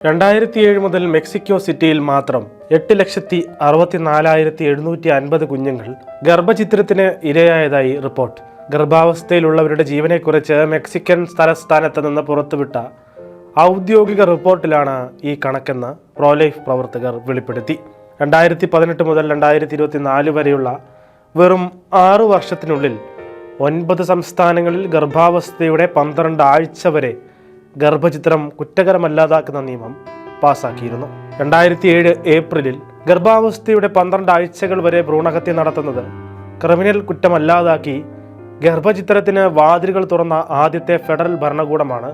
2007 മുതൽ മെക്സിക്കോ സിറ്റിയിൽ മാത്രം 8,64,750 കുഞ്ഞുങ്ങൾ ഗർഭചിത്രത്തിന് ഇരയായതായി റിപ്പോർട്ട്. ഗർഭാവസ്ഥയിലുള്ളവരുടെ ജീവനെക്കുറിച്ച് മെക്സിക്കൻ തലസ്ഥാനത്ത് നിന്ന് പുറത്തുവിട്ട ഔദ്യോഗിക റിപ്പോർട്ടിലാണ് ഈ കണക്കെന്ന് പ്രോലൈഫ് പ്രവർത്തകർ വെളിപ്പെടുത്തി. 2018 മുതൽ 2024 വരെയുള്ള വെറും 6 വർഷത്തിനുള്ളിൽ 9 സംസ്ഥാനങ്ങളിൽ ഗർഭാവസ്ഥയുടെ 12 ആഴ്ച വരെ ഗർഭചിത്രം കുറ്റകരമല്ലാതാക്കുന്ന നിയമം പാസാക്കിയിരുന്നു. 2007 ഏപ്രിലിൽ ഗർഭാവസ്ഥയുടെ 12 ആഴ്ചകൾ വരെ ഭ്രൂണഹത്യ നടത്തുന്നത് ക്രിമിനൽ കുറ്റമല്ലാതാക്കി ഗർഭചിത്രത്തിന് വാതിലുകൾ തുറന്ന ആദ്യത്തെ ഫെഡറൽ ഭരണകൂടമാണ്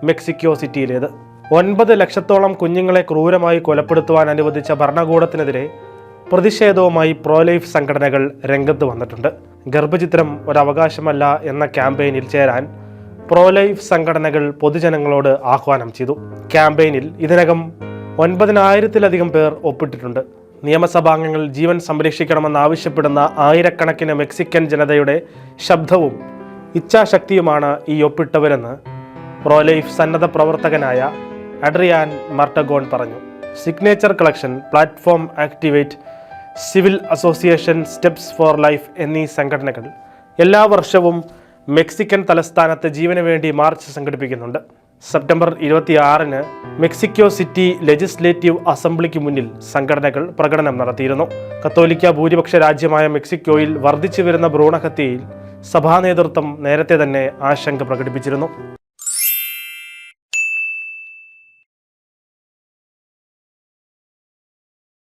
മെക്സിക്കോ സിറ്റിയിലേത്. 9 ലക്ഷത്തോളം കുഞ്ഞുങ്ങളെ ക്രൂരമായി കൊലപ്പെടുത്തുവാൻ അനുവദിച്ച ഭരണകൂടത്തിനെതിരെ പ്രതിഷേധവുമായി പ്രോലൈഫ് സംഘടനകൾ രംഗത്ത് വന്നിട്ടുണ്ട്. ഗർഭചിത്രം ഒരവകാശമല്ല എന്ന ക്യാമ്പയിനിൽ ചേരാൻ പ്രോലൈഫ് സംഘടനകൾ പൊതുജനങ്ങളോട് ആഹ്വാനം ചെയ്തു. ക്യാമ്പയിനിൽ ഇതിനകം 9,000-ലധികം പേർ ഒപ്പിട്ടിട്ടുണ്ട്. നിയമസഭാംഗങ്ങൾ ജീവൻ സംരക്ഷിക്കണമെന്നാവശ്യപ്പെടുന്ന ആയിരക്കണക്കിന് മെക്സിക്കൻ ജനതയുടെ ശബ്ദവും ഇച്ഛാശക്തിയുമാണ് ഈ ഒപ്പിട്ടവരെന്ന് പ്രോലൈഫ് സന്നദ്ധ പ്രവർത്തകനായ അഡ്രിയാൻ മർട്ടഗോൺ പറഞ്ഞു. Signature collection, platform activate, civil association steps four life എന്നീ സംഘടനകൾ എല്ലാ വർഷവും മെക്സിക്കൻ തലസ്ഥാനത്ത് ജീവന് വേണ്ടി മാർച്ച് സംഘടിപ്പിക്കുന്നുണ്ട്. സെപ്റ്റംബർ 26-ന് മെക്സിക്കോ സിറ്റി ലെജിസ്ലേറ്റീവ് അസംബ്ലിക്ക് മുന്നിൽ സംഘടനകൾ പ്രകടനം നടത്തിയിരുന്നു. കത്തോലിക്ക ഭൂരിപക്ഷ രാജ്യമായ മെക്സിക്കോയിൽ വർദ്ധിച്ചു വരുന്ന ഭ്രൂണഹത്യയിൽ സഭാ നേതൃത്വം നേരത്തെ തന്നെ ആശങ്ക പ്രകടിപ്പിച്ചിരുന്നു.